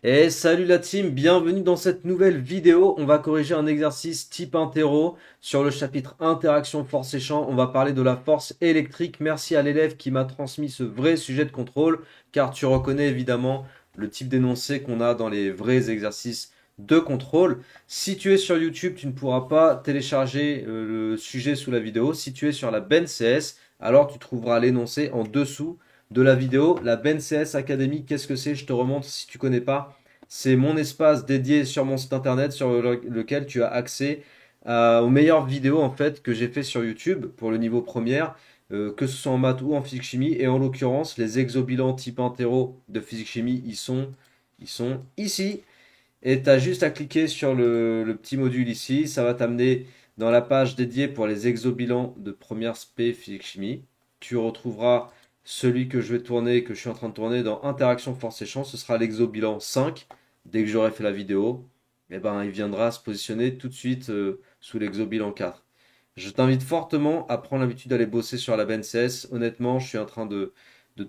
Et salut la team, bienvenue dans cette nouvelle vidéo. On va corriger un exercice type interro sur le chapitre interaction force et champ. On va parler de la force électrique. Merci à l'élève qui m'a transmis ce vrai sujet de contrôle, car tu reconnais évidemment le type d'énoncé qu'on a dans les vrais exercices de contrôle. Si tu es sur YouTube, tu ne pourras pas télécharger le sujet sous la vidéo. Si tu es sur la BNCS, alors tu trouveras l'énoncé en dessous de la vidéo. La BNCS Academy, qu'est-ce que c'est? Je te remontre si tu connais pas. C'est mon espace dédié sur mon site internet sur lequel tu as accès aux meilleures vidéos en fait que j'ai fait sur YouTube pour le niveau première, que ce soit en maths ou en physique chimie. Et en l'occurrence, les exobilans type interro de physique chimie, ils sont ici. Et tu as juste à cliquer sur le petit module ici. Ça va t'amener dans la page dédiée pour les exobilans de première spé physique chimie. Tu retrouveras celui que je vais tourner, que je suis en train de tourner dans Interaction Force et Champ. Ce sera l'exobilan 5. Dès que j'aurai fait la vidéo, eh ben, il viendra se positionner tout de suite sous l'exobilan 4. Je t'invite fortement à prendre l'habitude d'aller bosser sur la BNCS. Honnêtement, je suis en train de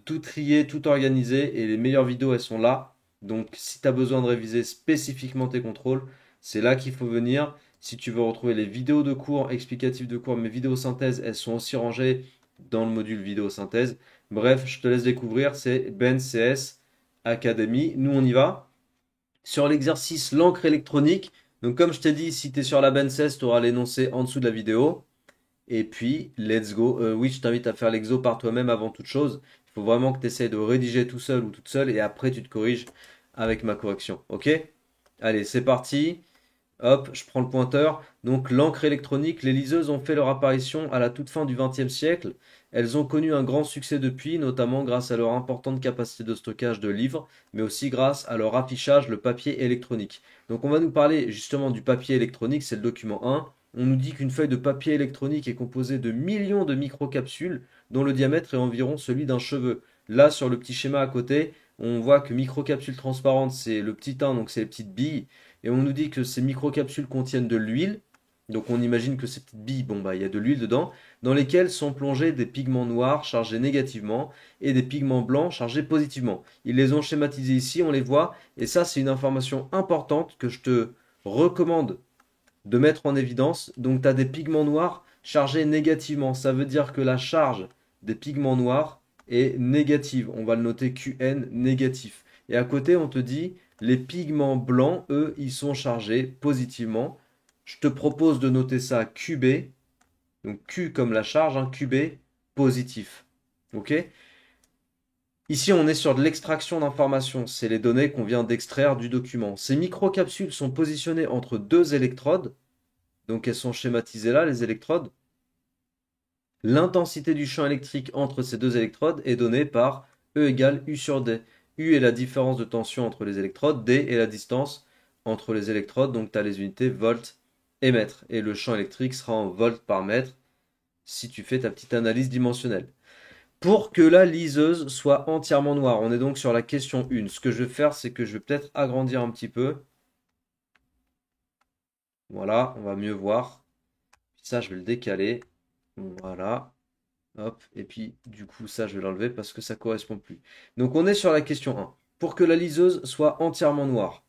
tout trier, tout organiser et les meilleures vidéos, elles sont là. Donc, si tu as besoin de réviser spécifiquement tes contrôles, c'est là qu'il faut venir. Si tu veux retrouver les vidéos de cours, explicatifs de cours, mes vidéos synthèse, elles sont aussi rangées dans le module vidéo synthèse. Bref, je te laisse découvrir, c'est BNCS Academy. Nous, on y va. Sur l'exercice l'encre électronique, donc comme je t'ai dit, si tu es sur la BNCS, tu auras l'énoncé en dessous de la vidéo. Et puis, let's go. Oui, je t'invite à faire l'exo par toi-même avant toute chose. Il faut vraiment que tu essaies de rédiger tout seul ou toute seule et après tu te corriges avec ma correction. Ok? Allez, c'est parti. Hop, je prends le pointeur. Donc l'encre électronique, les liseuses ont fait leur apparition à la toute fin du XXe siècle. Elles ont connu un grand succès depuis, notamment grâce à leur importante capacité de stockage de livres, mais aussi grâce à leur affichage, le papier électronique. Donc on va nous parler justement du papier électronique, c'est le document 1. On nous dit qu'une feuille de papier électronique est composée de millions de microcapsules dont le diamètre est environ celui d'un cheveu. Là, sur le petit schéma à côté, on voit que microcapsules transparentes, c'est le petit 1, donc c'est les petites billes. Et on nous dit que ces microcapsules contiennent de l'huile. Donc on imagine que ces petites billes, bon bah il y a de l'huile dedans, dans lesquelles sont plongés des pigments noirs chargés négativement et des pigments blancs chargés positivement. Ils les ont schématisés ici, on les voit, et ça c'est une information importante que je te recommande de mettre en évidence. Donc tu as des pigments noirs chargés négativement. Ça veut dire que la charge des pigments noirs est négative. On va le noter QN négatif. Et à côté, on te dit les pigments blancs, eux, ils sont chargés positivement. Je te propose de noter ça QB. Donc Q comme la charge, hein, QB positif. Ok? Ici, on est sur de l'extraction d'informations. C'est les données qu'on vient d'extraire du document. Ces microcapsules sont positionnées entre deux électrodes. Donc elles sont schématisées là, les électrodes. L'intensité du champ électrique entre ces deux électrodes est donnée par E égale U sur D. U est la différence de tension entre les électrodes, D est la distance entre les électrodes, donc tu as les unités volts et mètres. Et le champ électrique sera en volts par mètre si tu fais ta petite analyse dimensionnelle. Pour que la liseuse soit entièrement noire, on est donc sur la question 1. Ce que je vais faire, c'est que je vais peut-être agrandir un petit peu. Voilà, on va mieux voir. Ça, je vais le décaler. Voilà. Hop, et puis du coup ça je vais l'enlever parce que ça correspond plus. Donc on est sur la question 1. Pour que la liseuse soit entièrement noire,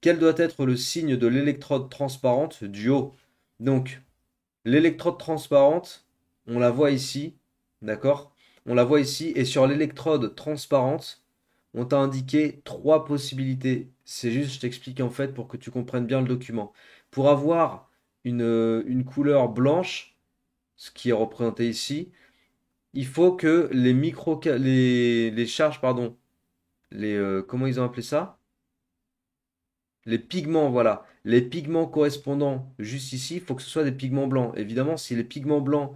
quel doit être le signe de l'électrode transparente du haut? Donc l'électrode transparente, on la voit ici, d'accord? On la voit ici et sur l'électrode transparente, on t'a indiqué trois possibilités. C'est juste, je t'explique en fait pour que tu comprennes bien le document. Pour avoir une couleur blanche, ce qui est représenté ici, il faut que les charges, pardon, comment ils ont appelé ça? Les pigments, voilà. Les pigments correspondants juste ici, il faut que ce soit des pigments blancs. Évidemment, si les pigments blancs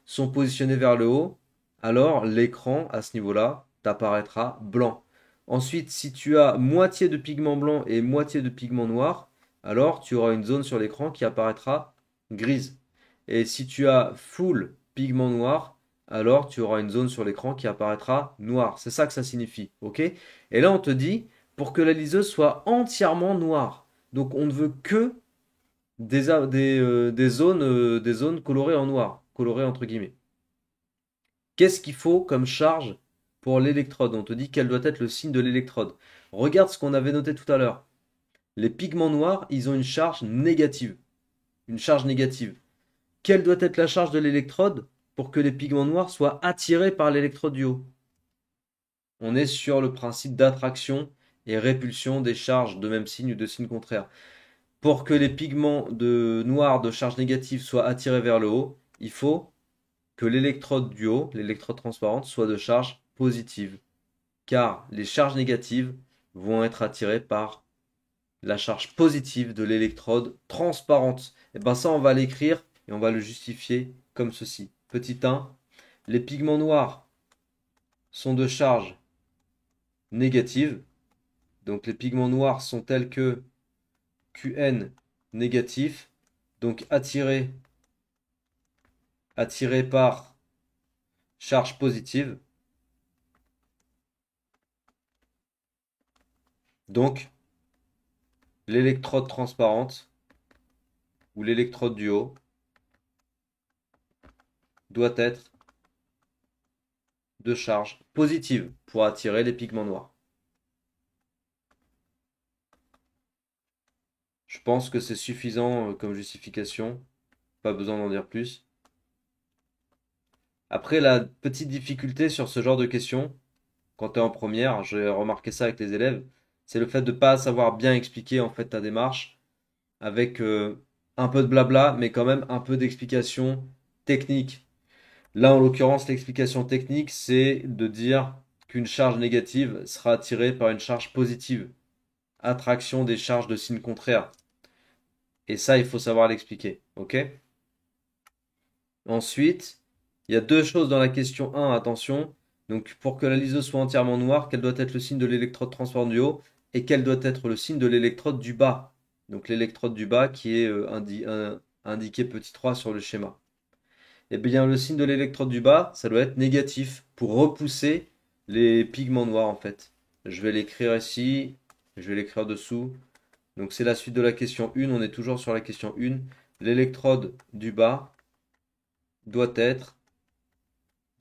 sont positionnés vers le haut, alors l'écran, à ce niveau-là, t'apparaîtra blanc. Ensuite, si tu as moitié de pigments blancs et moitié de pigments noirs, alors tu auras une zone sur l'écran qui apparaîtra grise. Et si tu as full pigment noir, alors tu auras une zone sur l'écran qui apparaîtra noire. C'est ça que ça signifie, ok? Et là, on te dit, pour que la liseuse soit entièrement noire. Donc, on ne veut que des zones colorées en noir, colorées entre guillemets. Qu'est-ce qu'il faut comme charge pour l'électrode. On te dit quel doit être le signe de l'électrode. Regarde ce qu'on avait noté tout à l'heure. Les pigments noirs, ils ont une charge négative. Une charge négative. Quelle doit être la charge de l'électrode pour que les pigments noirs soient attirés par l'électrode du haut? On est sur le principe d'attraction et répulsion des charges de même signe ou de signe contraire. Pour que les pigments noirs de charge négative soient attirés vers le haut, il faut que l'électrode du haut, l'électrode transparente, soit de charge positive. Car les charges négatives vont être attirées par la charge positive de l'électrode transparente. Et bien ça, on va l'écrire et on va le justifier comme ceci. Petit 1, les pigments noirs sont de charge négative. Donc les pigments noirs sont tels que Qn négatif, donc attirés par charge positive. Donc l'électrode transparente ou l'électrode du haut doit être de charge positive pour attirer les pigments noirs. Je pense que c'est suffisant comme justification, pas besoin d'en dire plus. Après, la petite difficulté sur ce genre de questions, quand tu es en première, j'ai remarqué ça avec les élèves, c'est le fait de ne pas savoir bien expliquer en fait ta démarche avec un peu de blabla, mais quand même un peu d'explication technique. Là, en l'occurrence, l'explication technique, c'est de dire qu'une charge négative sera attirée par une charge positive. Attraction des charges de signe contraire. Et ça, il faut savoir l'expliquer. Ok? Ensuite, il y a deux choses dans la question 1, attention. Donc, pour que la liseuse soit entièrement noire, quel doit être le signe de l'électrode transparente du haut et quel doit être le signe de l'électrode du bas? Donc, l'électrode du bas qui est indiqué petit 3 sur le schéma. Eh bien, le signe de l'électrode du bas, ça doit être négatif pour repousser les pigments noirs en fait. Je vais l'écrire ici, je vais l'écrire dessous. Donc, c'est la suite de la question 1, on est toujours sur la question 1. L'électrode du bas doit être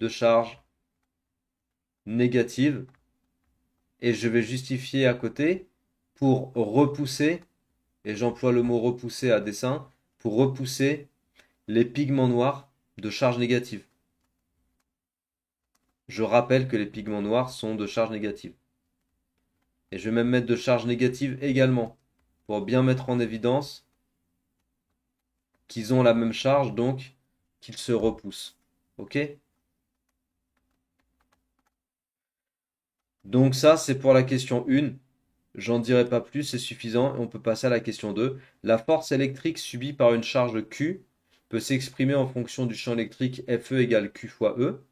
de charge négative et je vais justifier à côté pour repousser, et j'emploie le mot repousser à dessein, pour repousser les pigments noirs de charge négative. Je rappelle que les pigments noirs sont de charge négative. Et je vais même mettre de charge négative également, pour bien mettre en évidence qu'ils ont la même charge, donc qu'ils se repoussent. Ok? Donc ça, c'est pour la question 1. J'en dirai pas plus, c'est suffisant. Et on peut passer à la question 2. La force électrique subie par une charge Q peut s'exprimer en fonction du champ électrique Fe égale Q fois E.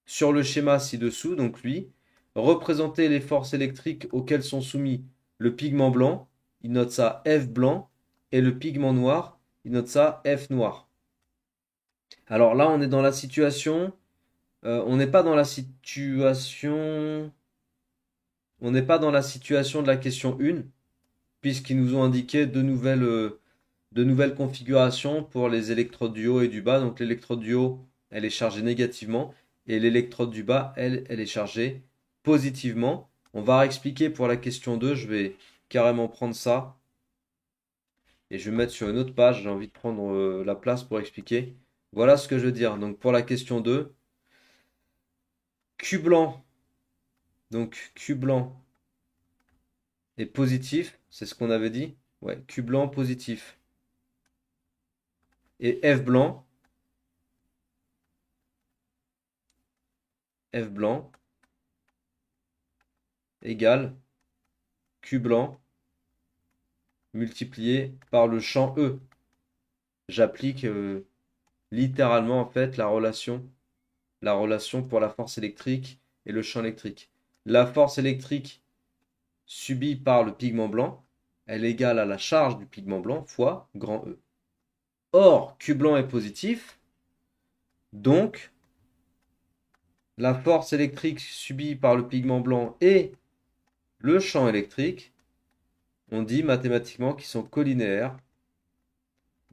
Sur le schéma ci-dessous, donc lui, représenter les forces électriques auxquelles sont soumis le pigment blanc, il note ça F blanc, et le pigment noir, il note ça F noir. Alors là, on est dans la situation, on n'est pas dans la situation, on n'est pas dans la situation de la question 1, puisqu'ils nous ont indiqué de nouvelles configurations pour les électrodes du haut et du bas. Donc l'électrode du haut, elle est chargée négativement et l'électrode du bas, elle est chargée positivement. On va expliquer pour la question 2, je vais carrément prendre ça et je vais mettre sur une autre page, j'ai envie de prendre la place pour expliquer. Voilà ce que je veux dire. Donc pour la question 2, Q blanc, donc Q blanc est positif, c'est ce qu'on avait dit. Ouais, Q blanc positif. Et F blanc égale Q blanc multiplié par le champ E. J'applique littéralement en fait la relation pour la force électrique et le champ électrique. La force électrique subie par le pigment blanc, elle est égale à la charge du pigment blanc fois grand E. Or, Q blanc est positif, donc la force électrique subie par le pigment blanc et le champ électrique, on dit mathématiquement qu'ils sont collinéaires,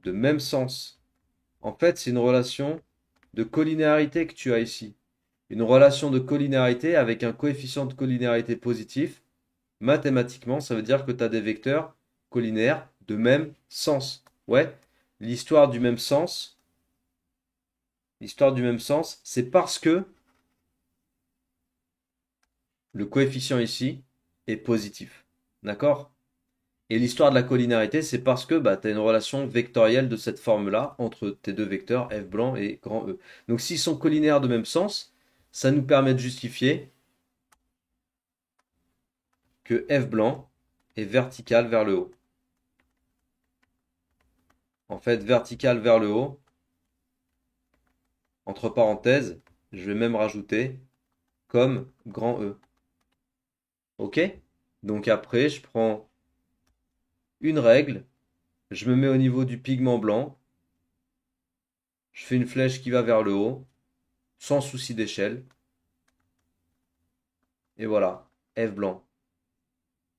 de même sens. En fait, c'est une relation de collinéarité que tu as ici. une relation de collinéarité avec un coefficient de collinéarité positif, mathématiquement, ça veut dire que tu as des vecteurs collinaires de même sens. Ouais, l'histoire du même sens, l'histoire du même sens, c'est parce que le coefficient ici est positif. D'accord? Et l'histoire de la collinarité, c'est parce que bah, tu as une relation vectorielle de cette forme-là entre tes deux vecteurs f blanc et grand E. Donc s'ils sont collinaires de même sens, ça nous permet de justifier que f blanc est vertical vers le haut. En fait, vertical vers le haut, entre parenthèses, je vais même rajouter comme grand E. Ok? Donc après, je prends une règle, je me mets au niveau du pigment blanc, je fais une flèche qui va vers le haut, sans souci d'échelle, et voilà, F blanc.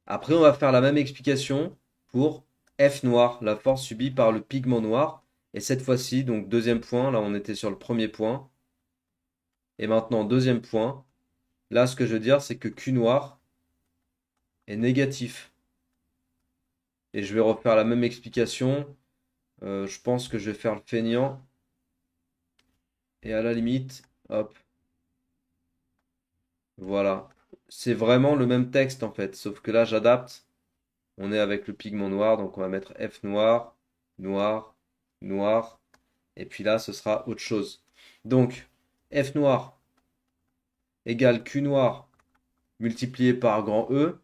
Après, on va faire la même explication pour F noir, la force subie par le pigment noir. Et cette fois-ci, donc deuxième point, là on était sur le premier point. Et maintenant, deuxième point, là ce que je veux dire, c'est que Q noir est négatif. Et je vais refaire la même explication. Je pense que je vais faire le feignant. Et à la limite, hop, voilà. C'est vraiment le même texte en fait, sauf que là j'adapte. On est avec le pigment noir, donc on va mettre F noir, noir, noir. Et puis là, ce sera autre chose. Donc, F noir égale Q noir multiplié par grand E.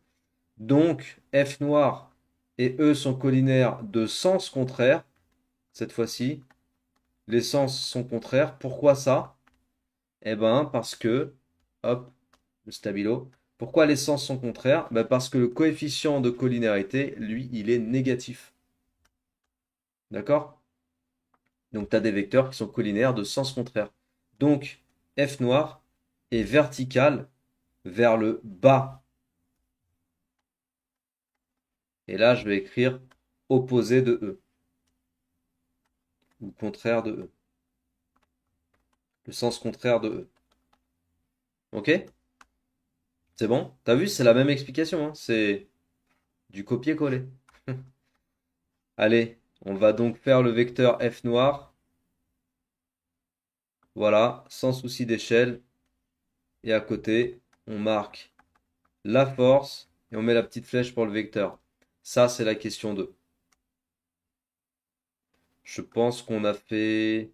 Donc, F noir et E sont collinaires de sens contraire. Cette fois-ci, les sens sont contraires. Pourquoi ça? Eh ben, parce que, hop, le stabilo. Pourquoi les sens sont contraires? Ben parce que le coefficient de collinarité, lui, il est négatif. D'accord? Donc, tu as des vecteurs qui sont collinaires de sens contraire. Donc, F noir est vertical vers le bas. Et là, je vais écrire opposé de E, ou contraire de E. Le sens contraire de E. Ok? C'est bon? T'as vu, c'est la même explication, hein. C'est du copier-coller. Allez, on va donc faire le vecteur F noir. Voilà, sans souci d'échelle. Et à côté, on marque la force et on met la petite flèche pour le vecteur. Ça, c'est la question 2. Je pense qu'on a fait...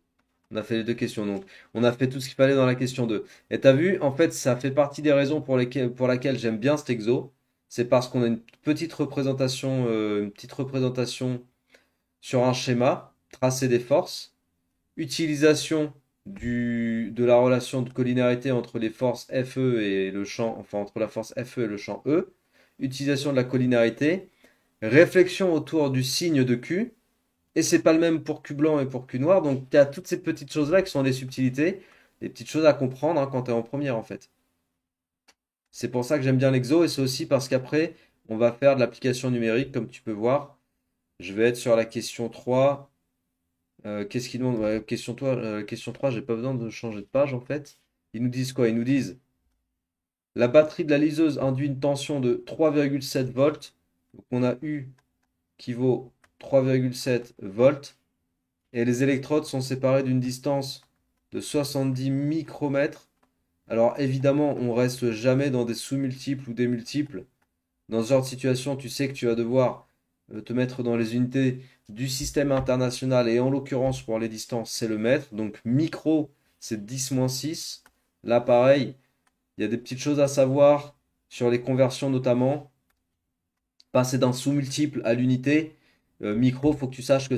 On a fait les deux questions, donc on a fait tout ce qu'il fallait dans la question 2. Et t'as vu, en fait, ça fait partie des raisons pour laquelle j'aime bien cet exo. C'est parce qu'on a une petite représentation sur un schéma, tracé des forces, utilisation de la relation de collinarité entre les forces FE et le champ, enfin entre la force FE et le champ E, utilisation de la collinarité, réflexion autour du signe de Q, et c'est pas le même pour Q blanc et pour Q noir. Donc il y a toutes ces petites choses-là qui sont des subtilités, des petites choses à comprendre hein, quand tu es en première en fait. C'est pour ça que j'aime bien l'exo et c'est aussi parce qu'après, on va faire de l'application numérique comme tu peux voir. Je vais être sur la question 3. Qu'est-ce qu'ils demandent? Ouais, question 3, j'ai pas besoin de changer de page en fait. Ils nous disent quoi? Ils nous disent la batterie de la liseuse induit une tension de 3,7 volts. Donc on a U qui vaut 3,7 volts. Et les électrodes sont séparées d'une distance de 70 micromètres. Alors évidemment, on reste jamais dans des sous-multiples ou des multiples. Dans ce genre de situation, tu sais que tu vas devoir te mettre dans les unités du système international et en l'occurrence pour les distances, c'est le mètre. Donc micro, c'est 10-6. Là, pareil, il y a des petites choses à savoir sur les conversions notamment. Passer d'un sous-multiple à l'unité, micro, faut que tu saches que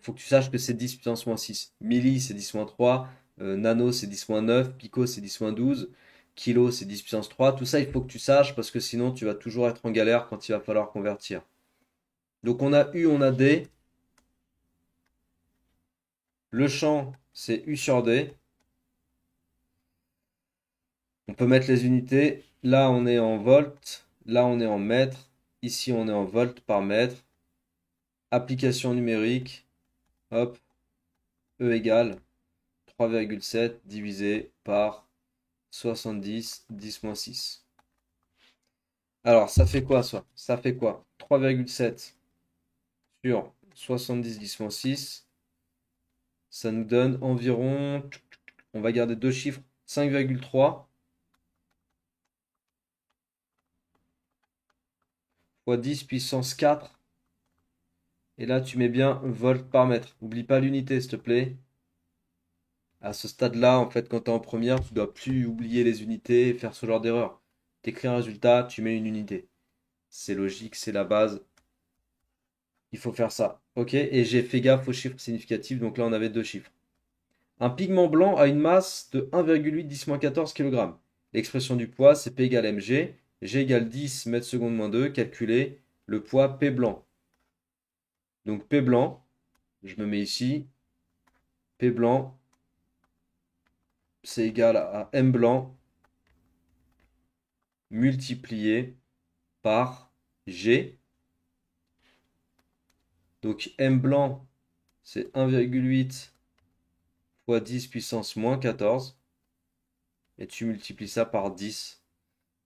faut que tu saches que c'est 10 puissance moins 6. Milli, c'est 10 moins 3. Nano, c'est 10 moins 9. Pico, c'est 10 moins 12. Kilo, c'est 10 puissance 3. Tout ça, il faut que tu saches parce que sinon, tu vas toujours être en galère quand il va falloir convertir. Donc, on a U, on a D. Le champ, c'est U sur D. On peut mettre les unités. Là, on est en volts. Là, on est en mètres. Ici, on est en volts par mètre. Application numérique. Hop. E égale 3,7 divisé par 70, 10 moins 6. Alors, ça fait quoi, ça? Ça fait quoi? 3,7 sur 70, 10 moins 6. Ça nous donne environ, on va garder deux chiffres, 5,3 fois 10 puissance 4. Et là, tu mets bien volts par mètre. N'oublie pas l'unité, s'il te plaît. À ce stade-là, en fait, quand tu es en première, tu dois plus oublier les unités et faire ce genre d'erreur. Tu écris un résultat, tu mets une unité. C'est logique, c'est la base. Il faut faire ça. Ok? Et j'ai fait gaffe aux chiffres significatifs. Donc là, on avait deux chiffres. Un pigment blanc a une masse de 1,8 10-14 kg. L'expression du poids, c'est P égale mg. G égale 10 mètres secondes moins 2. Calculer le poids P blanc. Donc P blanc, je me mets ici. P blanc, c'est égal à M blanc multiplié par G. Donc M blanc, c'est 1,8 fois 10 puissance moins 14. Et tu multiplies ça par 10.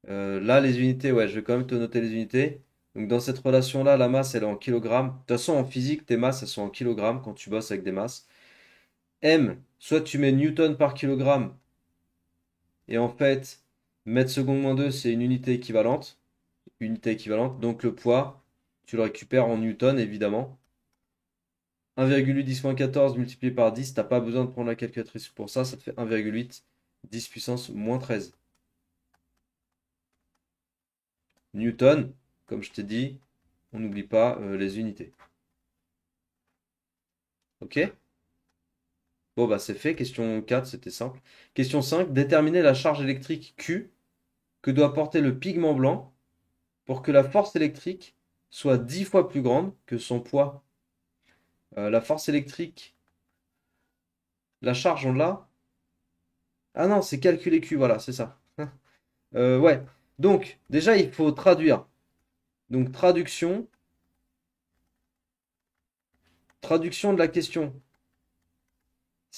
Là, les unités, ouais, je vais quand même te noter les unités. Donc dans cette relation-là, la masse, elle est en kilogrammes. De toute façon, en physique, tes masses, elles sont en kilogrammes quand tu bosses avec des masses. M, soit tu mets newton par kilogramme. Et en fait, mètre seconde moins 2, c'est une unité équivalente. Unité équivalente. Donc le poids, tu le récupères en newton, évidemment. 1,8 10 moins 14 multiplié par 10, t'as pas besoin de prendre la calculatrice pour ça, ça te fait 1,8 10 puissance moins 13. Newton, comme je t'ai dit, on n'oublie pas les unités. Ok? Bon, bah c'est fait. Question 4, c'était simple. Question 5, déterminer la charge électrique Q que doit porter le pigment blanc pour que la force électrique soit 10 fois plus grande que son poids. La force électrique, la charge, on l'a? Ah non, c'est calculer Q, voilà, c'est ça. Ouais. Donc, déjà, il faut traduire. Donc, traduction de la question.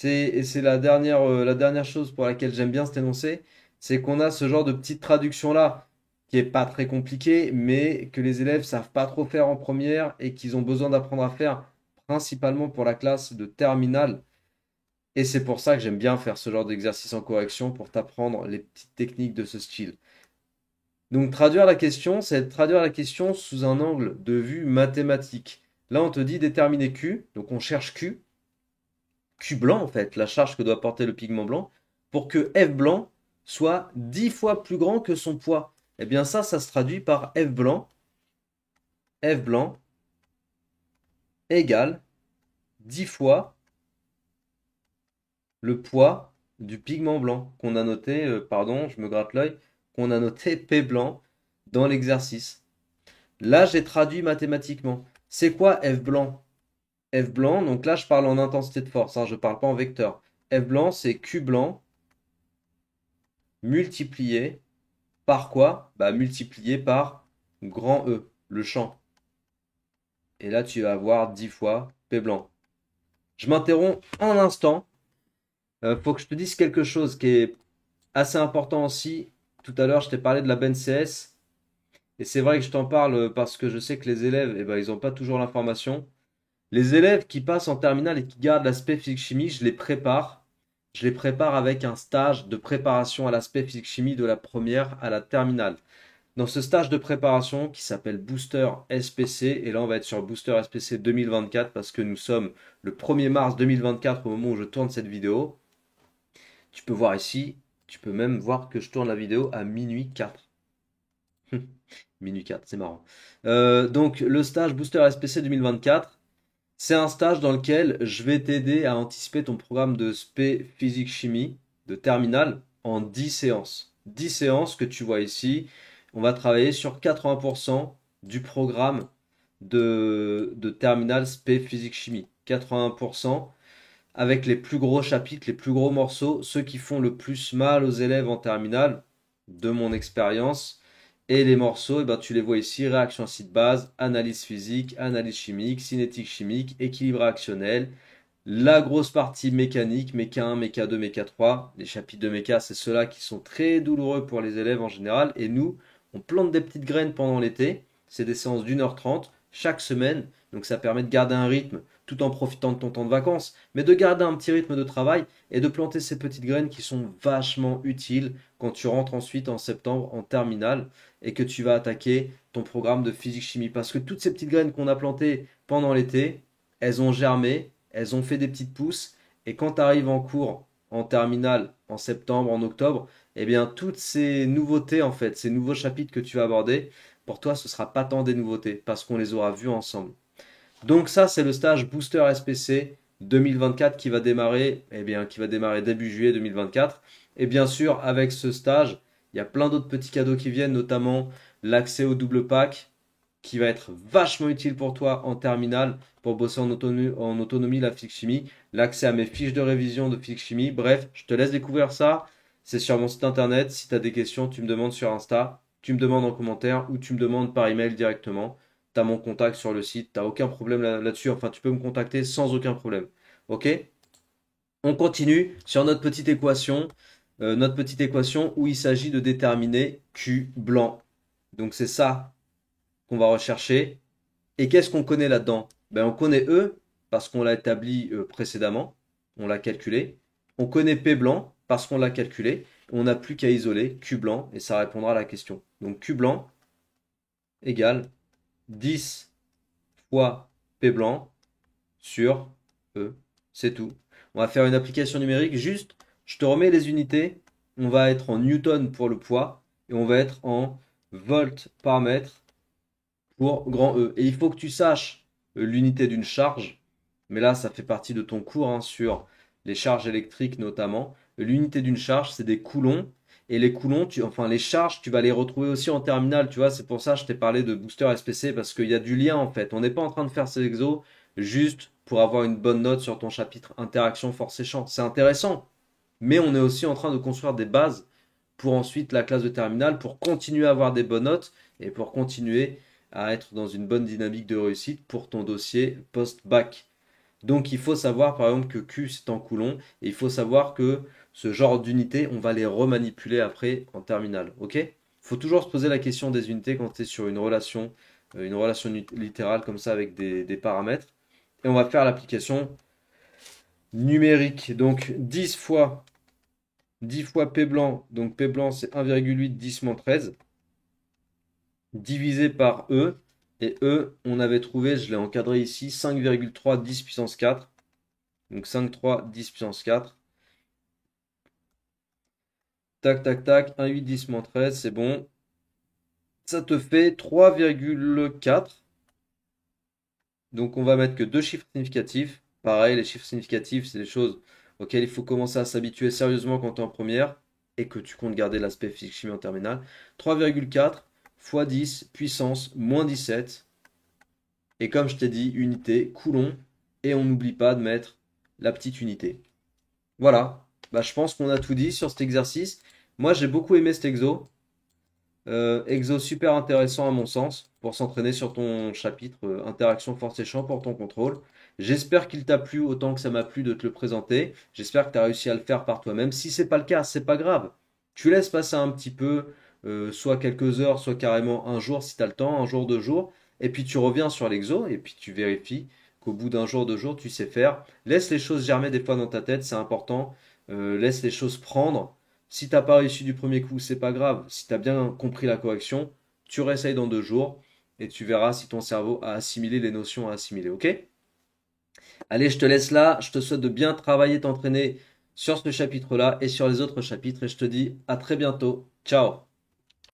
Et c'est la dernière chose pour laquelle j'aime bien cet énoncé, c'est qu'on a ce genre de petite traduction-là, qui est pas très compliquée, mais que les élèves savent pas trop faire en première et qu'ils ont besoin d'apprendre à faire, principalement pour la classe de terminale. Et c'est pour ça que j'aime bien faire ce genre d'exercice en correction pour t'apprendre les petites techniques de ce style. Donc traduire la question, c'est traduire la question sous un angle de vue mathématique. Là, on te dit déterminer Q, donc on cherche Q blanc en fait, la charge que doit porter le pigment blanc, pour que F blanc soit 10 fois plus grand que son poids. Eh bien ça se traduit par F blanc égale 10 fois le poids du pigment blanc qu'on a noté, pardon, je me gratte l'œil, qu'on a noté P blanc dans l'exercice. Là, j'ai traduit mathématiquement. C'est quoi F blanc? F blanc, donc là, je parle en intensité de force, hein, je ne parle pas en vecteur. F blanc, c'est Q blanc multiplié par quoi? Bah, multiplié par grand E, le champ. Et là, tu vas avoir 10 fois P blanc. Je m'interromps un instant. Faut que je te dise quelque chose qui est assez important aussi. Tout à l'heure, je t'ai parlé de la BNCS. Et c'est vrai que je t'en parle parce que je sais que les élèves, eh ben, ils n'ont pas toujours l'information. Les élèves qui passent en terminale et qui gardent l'aspect physique-chimie, je les prépare. Je les prépare avec un stage de préparation à l'aspect physique-chimie de la première à la terminale. Dans ce stage de préparation qui s'appelle Booster SPC, et là on va être sur Booster SPC 2024 parce que nous sommes le 1er mars 2024 au moment où je tourne cette vidéo. Tu peux voir ici, tu peux même voir que je tourne la vidéo à minuit 4. Minuit 4, c'est marrant. Donc le stage Booster SPC 2024, c'est un stage dans lequel je vais t'aider à anticiper ton programme de spé physique-chimie de terminale en 10 séances. 10 séances que tu vois ici. On va travailler sur 80% du programme de terminale spé physique-chimie. 80% avec les plus gros chapitres, les plus gros morceaux, ceux qui font le plus mal aux élèves en terminale, de mon expérience. Et les morceaux, eh ben, tu les vois ici, réaction acide-base, analyse physique, analyse chimique, cinétique chimique, équilibre réactionnel, La grosse partie mécanique, méca 1, méca 2, méca 3. Les chapitres de méca, c'est ceux-là qui sont très douloureux pour les élèves en général. Et nous, on plante des petites graines pendant l'été. C'est des séances d'1h30 chaque semaine. Donc ça permet de garder un rythme tout en profitant de ton temps de vacances, mais de garder un petit rythme de travail et de planter ces petites graines qui sont vachement utiles quand tu rentres ensuite en septembre en terminale et que tu vas attaquer ton programme de physique-chimie. Parce que toutes ces petites graines qu'on a plantées pendant l'été, elles ont germé, elles ont fait des petites pousses, et quand tu arrives en cours, en terminale, en septembre, en octobre, eh bien toutes ces nouveautés, en fait, ces nouveaux chapitres que tu vas aborder, pour toi, ce sera pas tant des nouveautés, parce qu'on les aura vus ensemble. Donc ça, c'est le stage Booster SPC 2024 qui va démarrer, eh bien, qui va démarrer début juillet 2024. Et bien sûr, avec ce stage, il y a plein d'autres petits cadeaux qui viennent, notamment l'accès au double pack, qui va être vachement utile pour toi en terminale pour bosser en autonomie la physique chimie, l'accès à mes fiches de révision de physique chimie. Bref, je te laisse découvrir ça. C'est sur mon site internet. Si tu as des questions, tu me demandes sur Insta, tu me demandes en commentaire ou tu me demandes par email directement. Tu as mon contact sur le site, tu n'as aucun problème là-dessus. Enfin, tu peux me contacter sans aucun problème. Ok? On continue sur notre petite équation où il s'agit de déterminer Q blanc. Donc c'est ça qu'on va rechercher. Et qu'est-ce qu'on connaît là-dedans? Ben, on connaît E parce qu'on l'a établi précédemment, on l'a calculé. On connaît P blanc parce qu'on l'a calculé. On n'a plus qu'à isoler Q blanc et ça répondra à la question. Donc Q blanc égale 10 fois P blanc sur E. C'est tout. On va faire une application numérique. Juste, je te remets les unités. On va être en newton pour le poids et on va être en volts par mètre pour grand E. Et il faut que tu saches l'unité d'une charge, mais là, ça fait partie de ton cours hein, sur les charges électriques notamment. L'unité d'une charge, c'est des coulomb. Et les coulomb, enfin les charges, tu vas les retrouver aussi en terminale, tu vois. C'est pour ça que je t'ai parlé de booster SPC parce qu'il y a du lien en fait. On n'est pas en train de faire ces exos juste pour avoir une bonne note sur ton chapitre interaction force et champ. C'est intéressant, mais on est aussi en train de construire des bases pour ensuite la classe de terminale, pour continuer à avoir des bonnes notes et pour continuer à être dans une bonne dynamique de réussite pour ton dossier post-bac. Donc il faut savoir par exemple que Q c'est en coulomb et il faut savoir que ce genre d'unités, on va les remanipuler après en terminale. Ok? Il faut toujours se poser la question des unités quand tu es sur une relation littérale comme ça avec des paramètres. Et on va faire l'application numérique. Donc 10 fois P blanc, donc P blanc c'est 1,8 10-13, divisé par E. Et E, on avait trouvé, je l'ai encadré ici, 5,3 10 puissance 4. Donc 5,3 10 puissance 4. Tac, tac, tac, 1,8 10-13, c'est bon. Ça te fait 3,4. Donc on va mettre que deux chiffres significatifs. Pareil, les chiffres significatifs, c'est des choses auxquelles il faut commencer à s'habituer sérieusement quand tu es en première et que tu comptes garder l'aspect physique-chimie en terminale. 3,4 fois 10 puissance moins 17. Et comme je t'ai dit, unité, coulomb. Et on n'oublie pas de mettre la petite unité. Voilà. Bah, je pense qu'on a tout dit sur cet exercice. Moi, j'ai beaucoup aimé cet exo. Exo super intéressant à mon sens pour s'entraîner sur ton chapitre interaction force et champ pour ton contrôle. J'espère qu'il t'a plu autant que ça m'a plu de te le présenter. J'espère que tu as réussi à le faire par toi-même. Si c'est pas le cas, c'est pas grave. Tu laisses passer un petit peu, soit quelques heures, soit carrément un jour si tu as le temps, un jour, 2 jours. Et puis tu reviens sur l'exo et puis tu vérifies qu'au bout d'un jour, 2 jours, tu sais faire. Laisse les choses germer des fois dans ta tête, c'est important. Laisse les choses prendre. Si t'as pas réussi du premier coup, c'est pas grave. Si tu as bien compris la correction, tu réessayes dans 2 jours et tu verras si ton cerveau a assimilé les notions à assimiler. Ok? Allez, je te laisse là. Je te souhaite de bien travailler, t'entraîner sur ce chapitre-là et sur les autres chapitres et je te dis à très bientôt. Ciao!